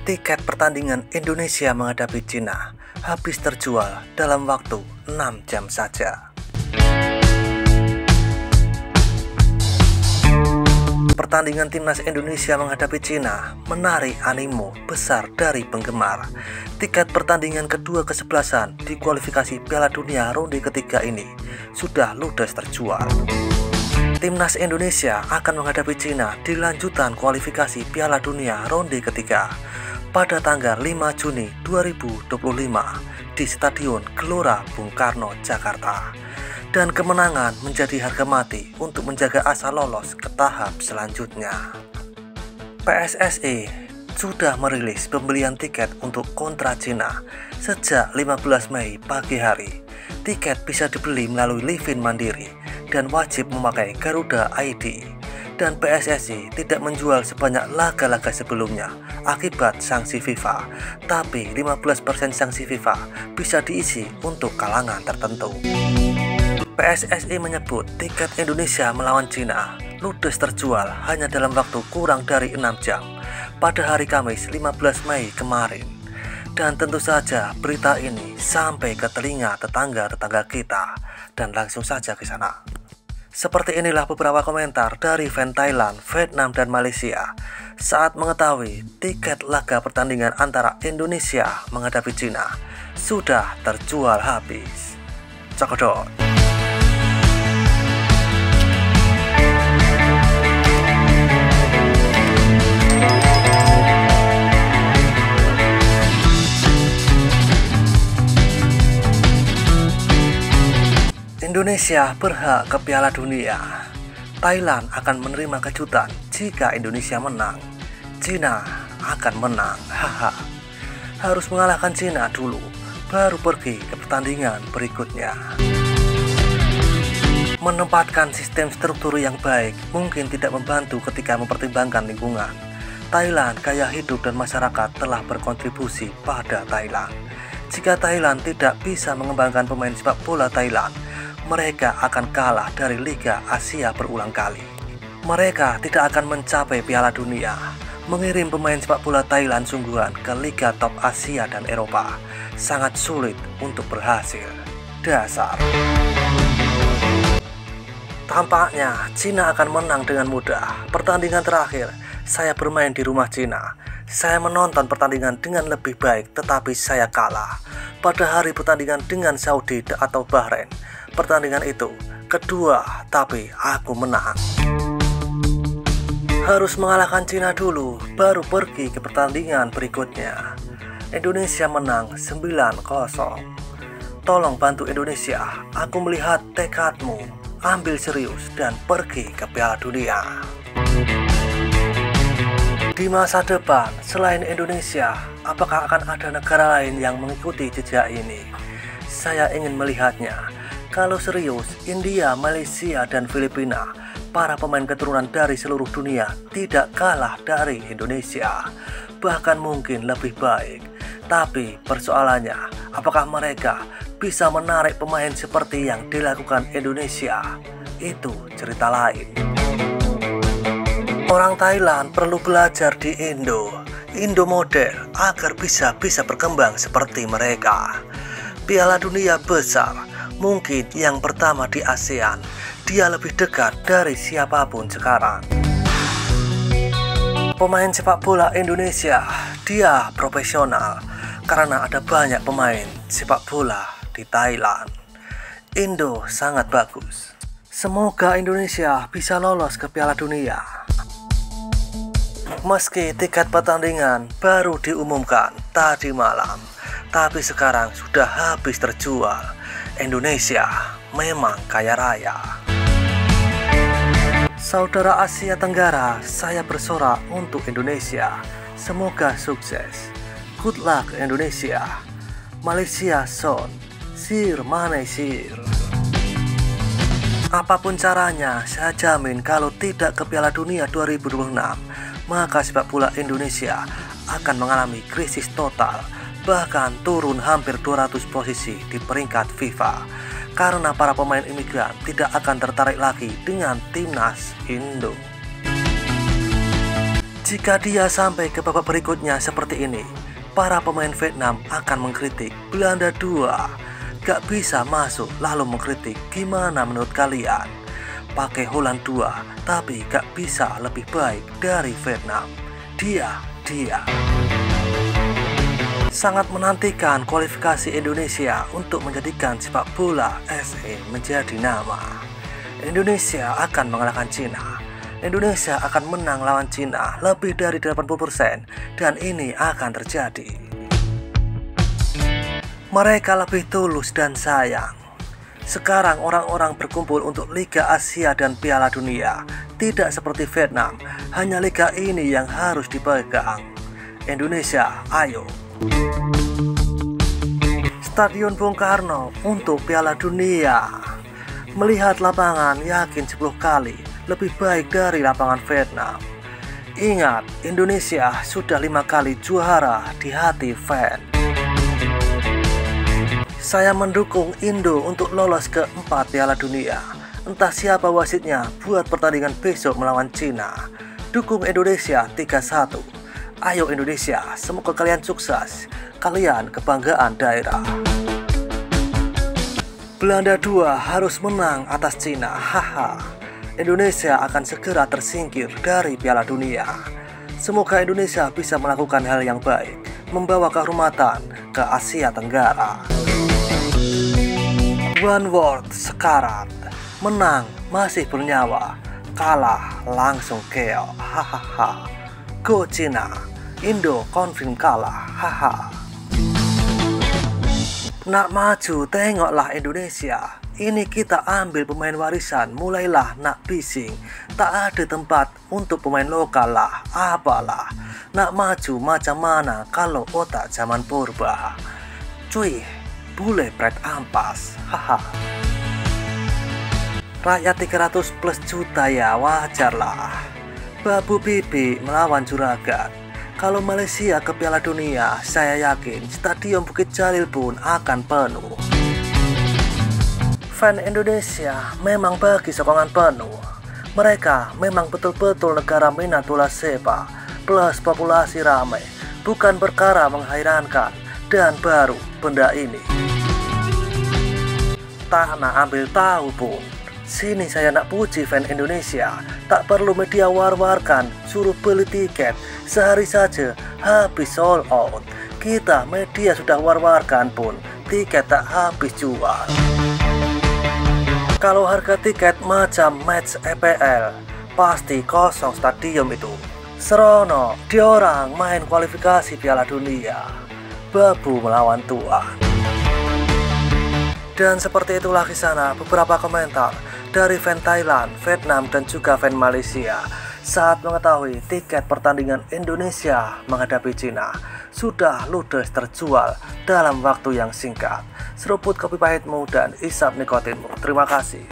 Tiket pertandingan Indonesia menghadapi Cina habis terjual dalam waktu 6 jam saja. Pertandingan timnas Indonesia menghadapi Cina menarik animo besar dari penggemar. Tiket pertandingan kedua kesebelasan di kualifikasi Piala Dunia ronde ketiga ini sudah ludes terjual. Timnas Indonesia akan menghadapi Cina di lanjutan kualifikasi Piala Dunia ronde ketiga pada tanggal 5 Juni 2025 di Stadion Gelora Bung Karno, Jakarta. Dan kemenangan menjadi harga mati untuk menjaga asa lolos ke tahap selanjutnya. PSSI sudah merilis pembelian tiket untuk kontra Cina sejak 15 Mei pagi hari. Tiket bisa dibeli melalui Livin Mandiri dan wajib memakai Garuda ID. Dan PSSI tidak menjual sebanyak laga-laga sebelumnya akibat sanksi FIFA, tapi 15% sanksi FIFA bisa diisi untuk kalangan tertentu. PSSI menyebut tiket Indonesia melawan Cina ludes terjual hanya dalam waktu kurang dari 6 jam pada hari Kamis 15 Mei kemarin. Dan tentu saja berita ini sampai ke telinga tetangga-tetangga kita dan langsung saja ke sana. Seperti inilah beberapa komentar dari fan Thailand, Vietnam, dan Malaysia saat mengetahui tiket laga pertandingan antara Indonesia menghadapi Cina sudah terjual habis. Cakodot. Indonesia berhak ke Piala Dunia. Thailand akan menerima kejutan jika Indonesia menang. Cina akan menang. Haha. Harus mengalahkan Cina dulu, baru pergi ke pertandingan berikutnya. Menempatkan sistem struktur yang baik mungkin tidak membantu ketika mempertimbangkan lingkungan. Thailand, gaya hidup dan masyarakat telah berkontribusi pada Thailand. Jika Thailand tidak bisa mengembangkan pemain sepak bola Thailand, mereka akan kalah dari Liga Asia berulang kali. Mereka tidak akan mencapai Piala Dunia. Mengirim pemain sepak bola Thailand sungguhan ke Liga top Asia dan Eropa sangat sulit untuk berhasil. Dasar. Tampaknya Cina akan menang dengan mudah. Pertandingan terakhir, saya bermain di rumah Cina. Saya menonton pertandingan dengan lebih baik, tetapi saya kalah. Pada hari pertandingan dengan Saudi atau Bahrain, pertandingan itu kedua, tapi aku menang. Harus mengalahkan Cina dulu, baru pergi ke pertandingan berikutnya. Indonesia menang 9-0. Tolong bantu Indonesia, aku melihat tekadmu. Ambil serius dan pergi ke Piala Dunia. Di masa depan, selain Indonesia, apakah akan ada negara lain yang mengikuti jejak ini? Saya ingin melihatnya. Kalau serius, India, Malaysia, dan Filipina, para pemain keturunan dari seluruh dunia tidak kalah dari Indonesia, bahkan mungkin lebih baik. Tapi persoalannya, apakah mereka bisa menarik pemain seperti yang dilakukan Indonesia? Itu cerita lain. Orang Thailand perlu belajar di Indo model agar bisa berkembang seperti mereka. Piala Dunia besar, mungkin yang pertama di ASEAN, dia lebih dekat dari siapapun sekarang. Pemain sepak bola Indonesia, dia profesional karena ada banyak pemain sepak bola di Thailand. Indo sangat bagus. Semoga Indonesia bisa lolos ke Piala Dunia. Meski tiket pertandingan baru diumumkan tadi malam, tapi sekarang sudah habis terjual. Indonesia memang kaya raya. Saudara Asia Tenggara, saya bersorak untuk Indonesia. Semoga sukses. Good luck Indonesia. Malaysia son, sir mana sir. Apapun caranya, saya jamin kalau tidak ke Piala Dunia 2026, maka sepak bola Indonesia akan mengalami krisis total, bahkan turun hampir 200 posisi di peringkat FIFA, karena para pemain imigran tidak akan tertarik lagi dengan timnas Indo. Jika dia sampai ke babak berikutnya seperti ini, para pemain Vietnam akan mengkritik Belanda 2 gak bisa masuk, lalu mengkritik gimana menurut kalian pakai Holland 2 tapi gak bisa lebih baik dari Vietnam. Dia sangat menantikan kualifikasi Indonesia untuk menjadikan sepak bola SE menjadi nama. Indonesia akan mengalahkan Cina. Indonesia akan menang lawan Cina lebih dari 80% dan ini akan terjadi. Mereka lebih tulus dan sayang. Sekarang orang-orang berkumpul untuk Liga Asia dan Piala Dunia. Tidak seperti Vietnam, hanya liga ini yang harus dipegang. Indonesia, ayo. Stadion Bung Karno untuk Piala Dunia. Melihat lapangan yakin 10 kali lebih baik dari lapangan Vietnam. Ingat, Indonesia sudah 5 kali juara di hati fan. Saya mendukung Indo untuk lolos ke 4 Piala Dunia. Entah siapa wasitnya buat pertandingan besok melawan Cina. Dukung Indonesia 3-1. Ayo Indonesia, semoga kalian sukses. Kalian kebanggaan daerah. Belanda 2 harus menang atas Cina. Haha. Indonesia akan segera tersingkir dari Piala Dunia. Semoga Indonesia bisa melakukan hal yang baik, membawa kehormatan ke Asia Tenggara. One word sekarat. Menang masih bernyawa, kalah langsung KO. Hahaha. Go Cina. Indo confirm kalah. Haha. Nak maju tengoklah Indonesia. Ini kita ambil pemain warisan, mulailah nak bising. Tak ada tempat untuk pemain lokal lah, apalah. Nak maju macam mana kalau otak zaman purba. Cuy, bule pret ampas. Haha. Rakyat 300 plus juta ya, wajar lah. Babu Bibi melawan Juragan. Kalau Malaysia ke Piala Dunia, saya yakin Stadion Bukit Jalil pun akan penuh. Fan Indonesia memang bagi sokongan penuh. Mereka memang betul-betul negara minat bola sepak plus populasi ramai, bukan perkara menghairankan. Dan baru benda ini tak nak ambil tahu pun. Sini saya nak puji fan Indonesia. Tak perlu media war-warkan, suruh beli tiket sehari saja habis sold out. Kita media sudah war-warkan pun tiket tak habis jual. Kalau harga tiket macam match EPL, pasti kosong stadium itu. Serono diorang main kualifikasi Piala Dunia, babu melawan Tuan. Dan seperti itulah kisah beberapa komentar dari fan Thailand, Vietnam, dan juga fan Malaysia saat mengetahui tiket pertandingan Indonesia menghadapi Cina sudah ludes terjual dalam waktu yang singkat. Seruput kopi pahitmu dan isap nikotinmu. Terima kasih.